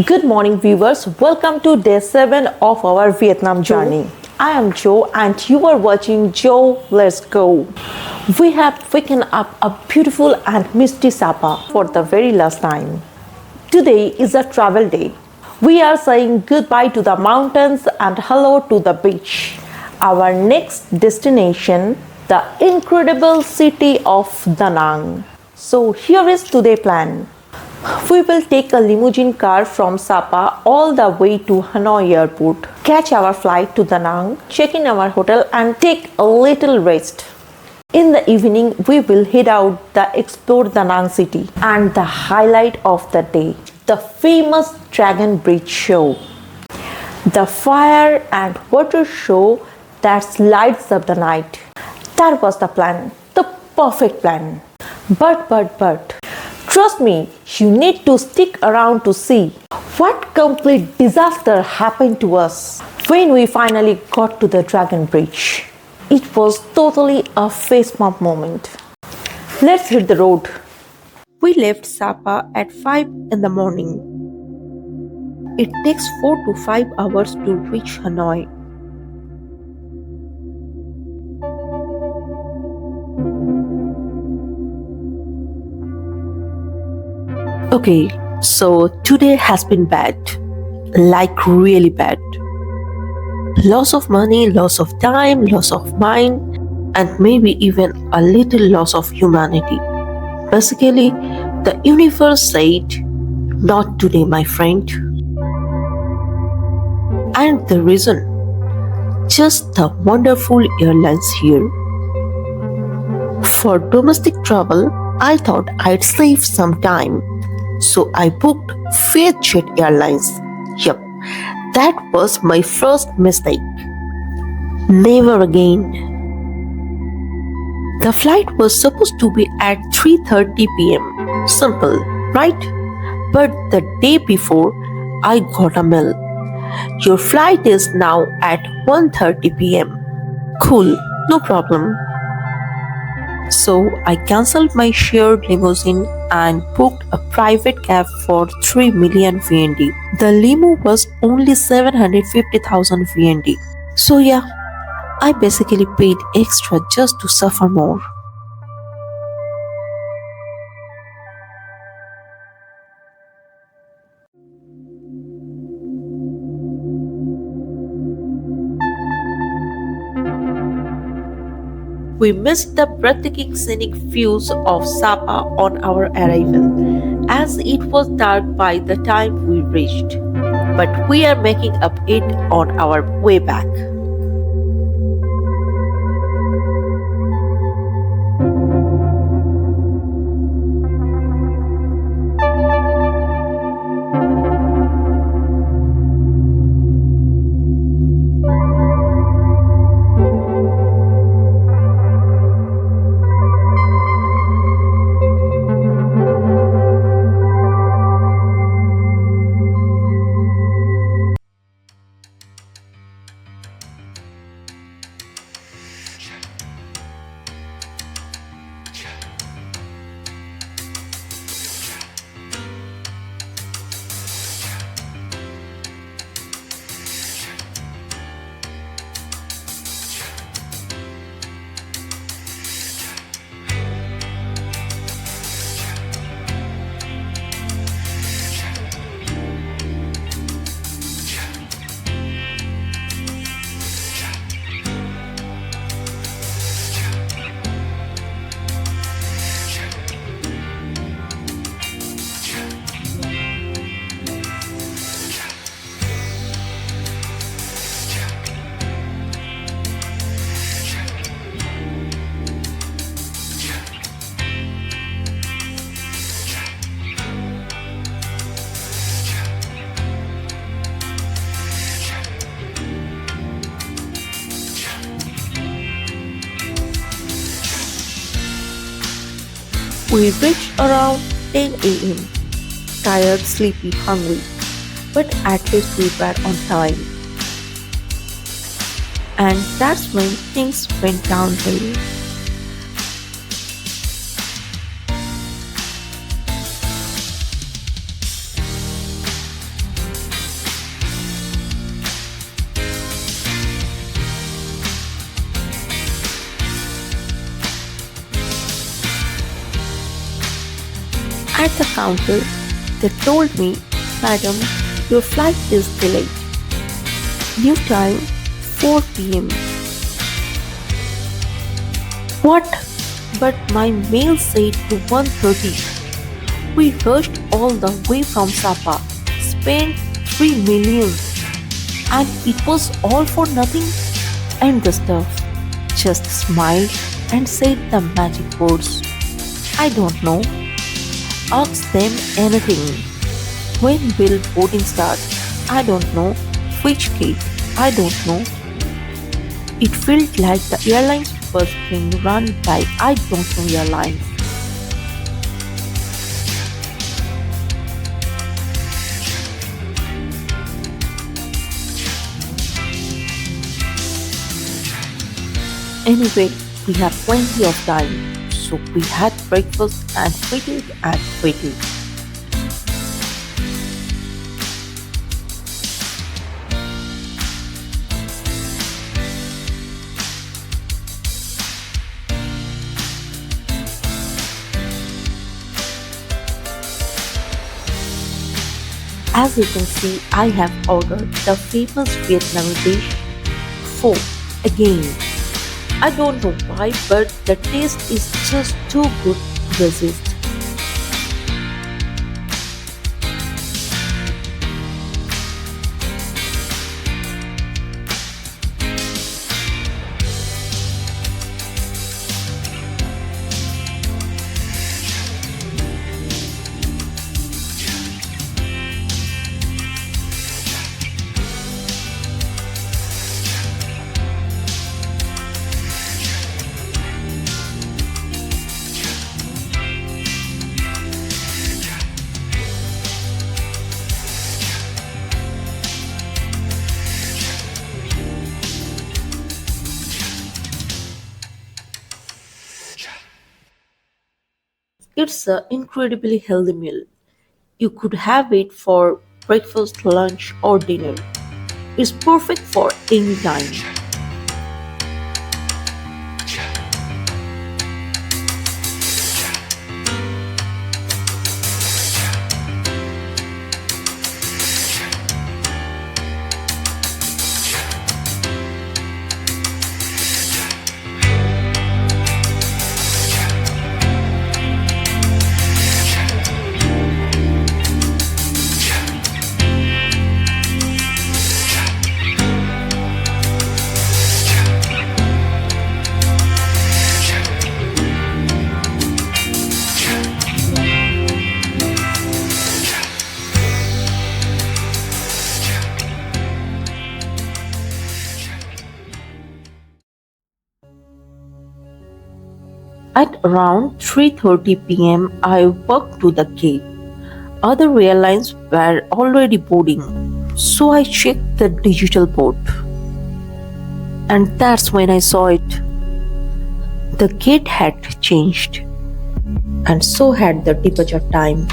Good morning, viewers. Welcome to day 7 of our Vietnam journey. I am Joe, and you are watching Joe Let's Go. We have waken up a beautiful and misty Sapa for the very last time. Today is a travel day. We are saying goodbye to the mountains and hello to the beach. Our next destination, the incredible city of Da Nang. So here is today's plan. We will take a limousine car from Sapa all the way to Hanoi airport, catch our flight to Da Nang, check in our hotel and take a little rest. In the evening, we will head out to explore Da Nang city and the highlight of the day, the famous Dragon Bridge show. The fire and water show that lights up the night. That was the plan, the perfect plan. But, trust me, you need to stick around to see what complete disaster happened to us when we finally got to the Dragon Bridge. It was totally a face pump moment. Let's hit the road. We left Sapa at 5 in the morning. It takes 4 to 5 hours to reach Hanoi. Okay, so today has been bad, like really bad. Loss of money, loss of time, loss of mind, and maybe even a little loss of humanity. Basically, the universe said, not today, my friend. And the reason? Just the wonderful airlines here. For domestic travel, I thought I'd save some time. So I booked Fairjet Airlines. Yup, that was my first mistake. Never again. The flight was supposed to be at 3:30 p.m. Simple, right? But the day before, I got a mail. Your flight is now at 1:30 p.m. Cool, no problem. So I cancelled my shared limousine and booked a private cab for 3 million VND. The limo was only 750,000 VND. So yeah, I basically paid extra just to suffer more. We missed the breathtaking scenic views of Sapa on our arrival, as it was dark by the time we reached. But we are making up it on our way back. We reached around 10 a.m. Tired, sleepy, hungry, but at least we were on time. And that's when things went downhill. At the counter, they told me, "Madam, your flight is delayed. New time 4 p.m." What? But my mail said to 1:30. We rushed all the way from Sapa, spent 3 million, and it was all for nothing. And the staff just smiled and said the magic words. I don't know. Ask them anything. When will boarding start? I don't know. Which gate? I don't know. It felt like the airlines was being run by I don't know airlines. Anyway, we have plenty of time, so we had breakfast and waited and waited. As you can see, I have ordered the famous Vietnamese dish, pho, again. I don't know why, but the taste is just too good to resist. It's an incredibly healthy meal. You could have it for breakfast, lunch, or dinner. It's perfect for any time. At around 3:30 p.m., I walked to the gate. Other airlines were already boarding, so I checked the digital board. And that's when I saw it. The gate had changed, and so had the departure time.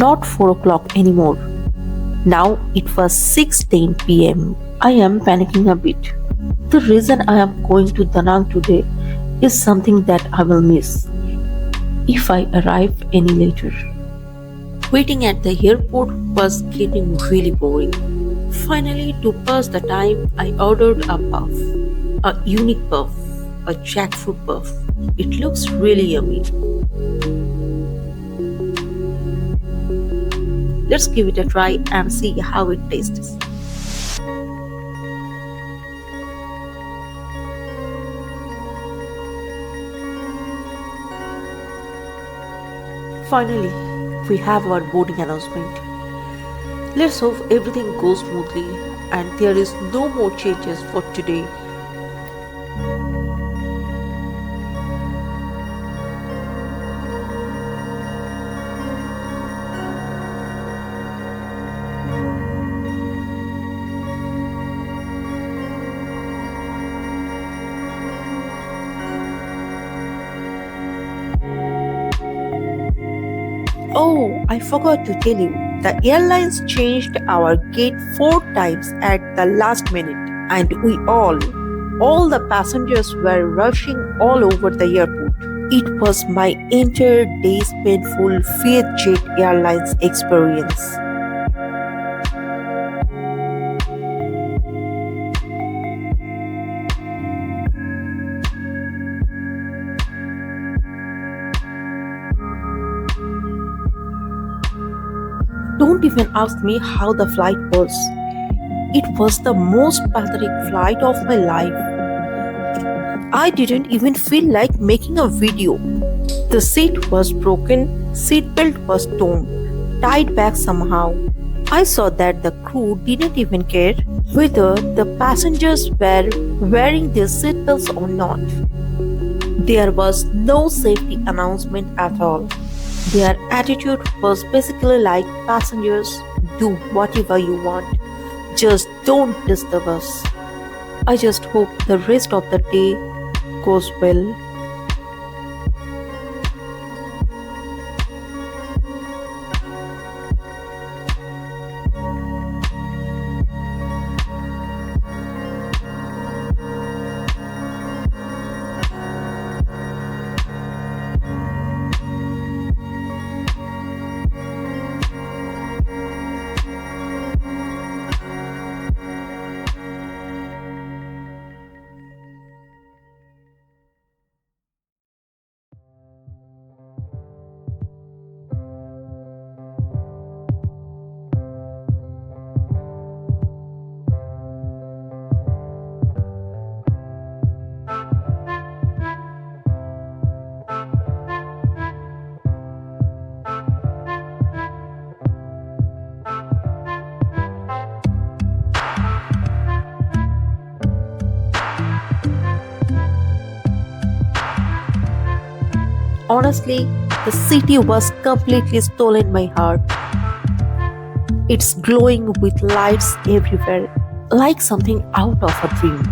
Not 4 o'clock anymore. Now it was 6:10 p.m. I am panicking a bit. The reason I am going to Danang today is something that I will miss if I arrive any later. Waiting at the airport was getting really boring. Finally, to pass the time, I ordered a puff, a unique puff, a jackfruit puff. It looks really yummy. Let's give it a try and see how it tastes. Finally, we have our boarding announcement. Let's hope everything goes smoothly and there is no more changes for today. Oh, I forgot to tell you, the airlines changed our gate 4 times at the last minute, and all the passengers were rushing all over the airport. It was my entire day's painful Vietjet Airlines experience. Don't even ask me how the flight was. It was the most pathetic flight of my life. I didn't even feel like making a video. The seat was broken, seatbelt was torn, tied back somehow. I saw that the crew didn't even care whether the passengers were wearing their seatbelts or not. There was no safety announcement at all. Their attitude was basically like, passengers, do whatever you want, just don't disturb us. I just hope the rest of the day goes well. Honestly, the city was completely stolen my heart. It's glowing with lights everywhere, like something out of a dream.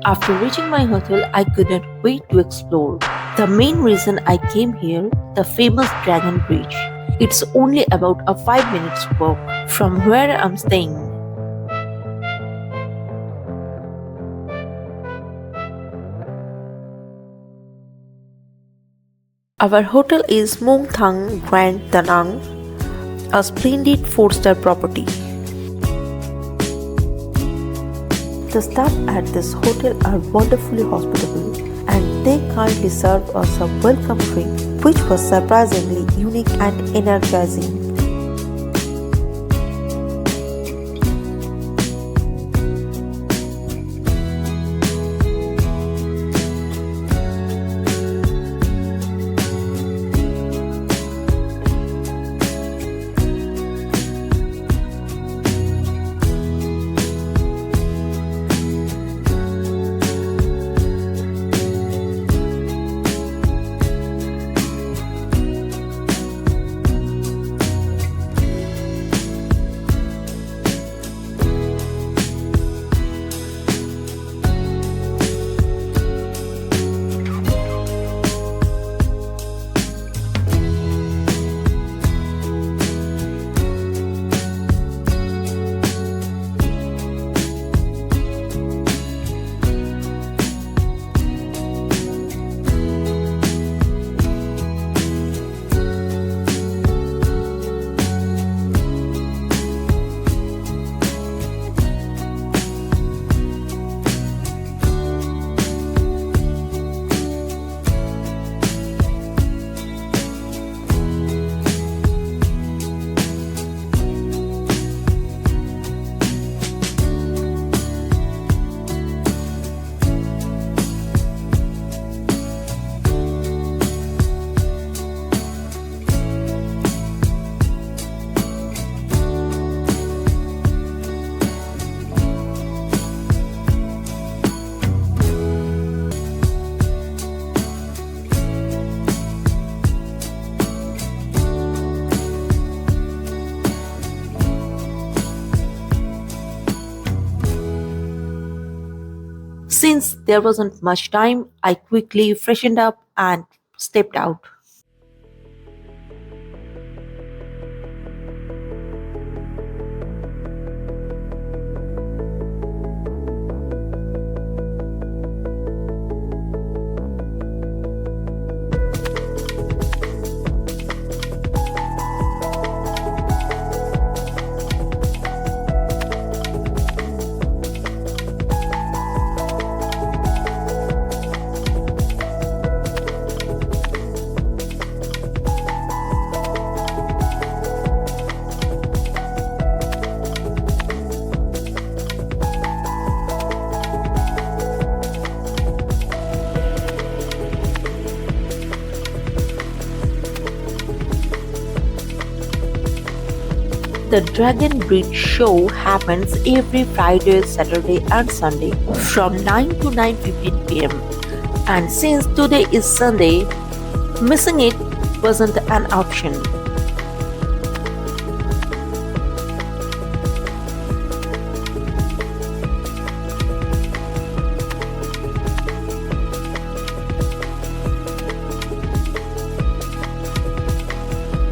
After reaching my hotel, I couldn't wait to explore. The main reason I came here, the famous Dragon Bridge. It's only about a 5 minutes walk from where I'm staying. Our hotel is Mung Thang Grand Danang, a splendid 4-star property. The staff at this hotel are wonderfully hospitable and they kindly served us a welcome drink which was surprisingly unique and energizing. there wasn't much time, I quickly freshened up and stepped out. The Dragon Bridge show happens every Friday, Saturday, and Sunday from 9 to 9:15 pm. And since today is Sunday, missing it wasn't an option.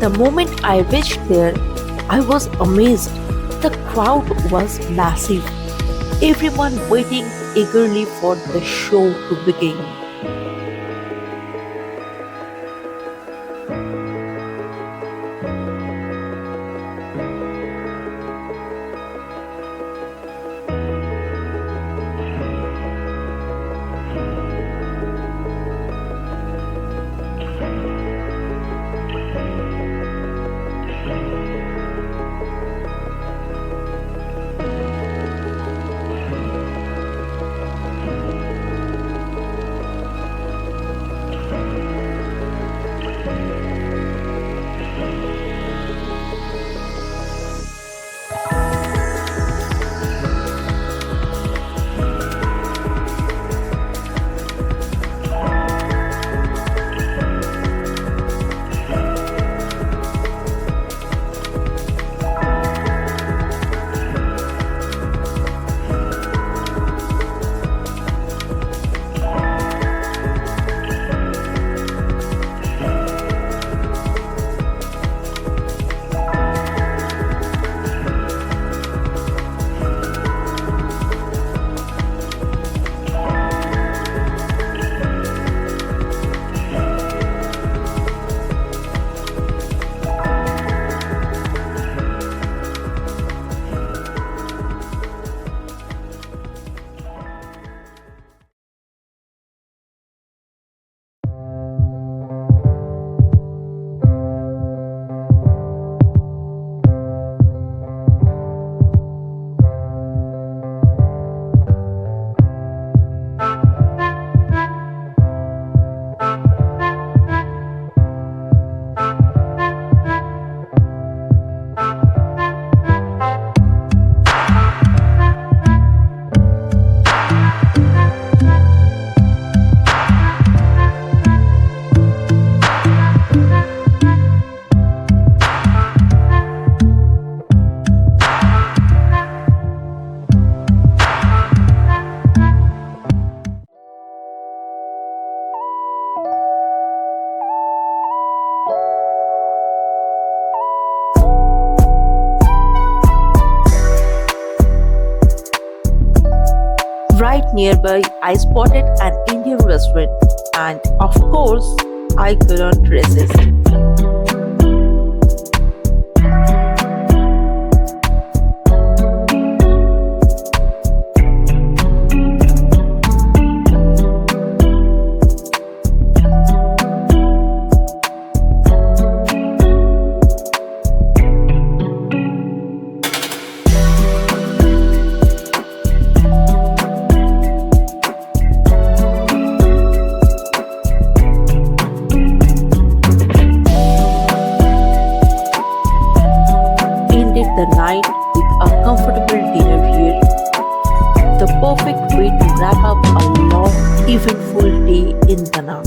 The moment I reached there, I was amazed. The crowd was massive, everyone waiting eagerly for the show to begin. Right nearby, I spotted an Indian restaurant, and of course, I couldn't resist. Ended the night with a comfortable dinner here, the perfect way to wrap up a long, eventful day in Ghana.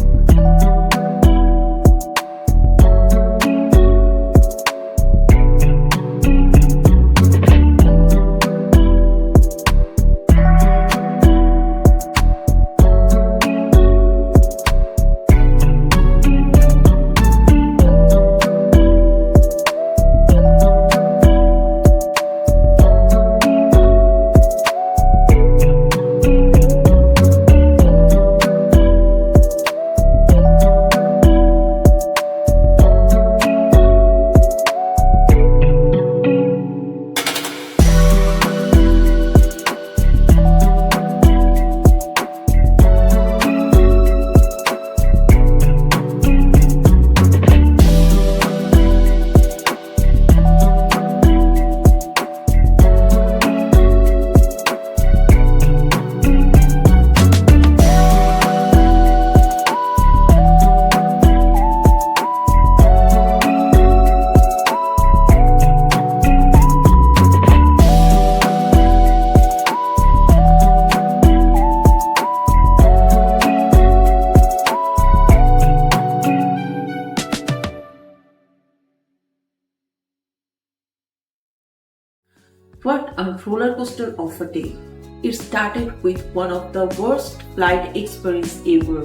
What a roller coaster of a day. It started with one of the worst flight experiences ever.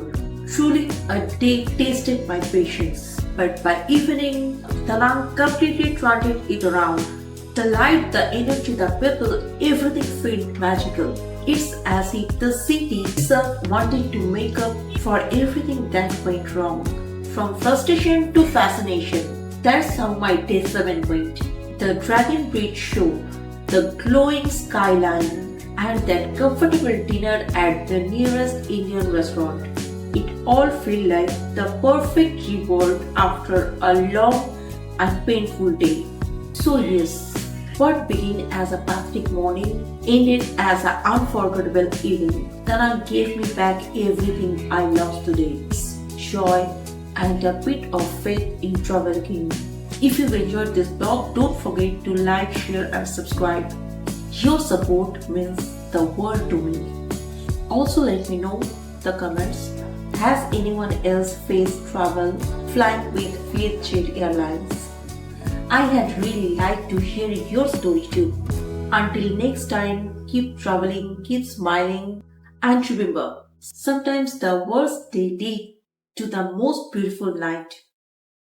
Truly a day tasted my patience. But by evening, Talang completely turned it around. The light, the energy, the people, everything felt magical. It's as if the city itself wanted to make up for everything that went wrong. From frustration to fascination. That's how my day 7 went. The Dragon Bridge show, the glowing skyline, and that comfortable dinner at the nearest Indian restaurant. It all felt like the perfect reward after a long and painful day. So yes, what began as a pathetic morning ended as an unforgettable evening. Tana gave me back everything I lost today. Joy and a bit of faith in travel king. If you've enjoyed this blog, don't forget to like, share and subscribe. Your support means the world to me. Also let me know the comments. Has anyone else faced trouble flying with VietJet Airlines? I had really liked to hear your story too. Until next time, keep traveling, keep smiling, and remember, sometimes the worst day lead to the most beautiful night.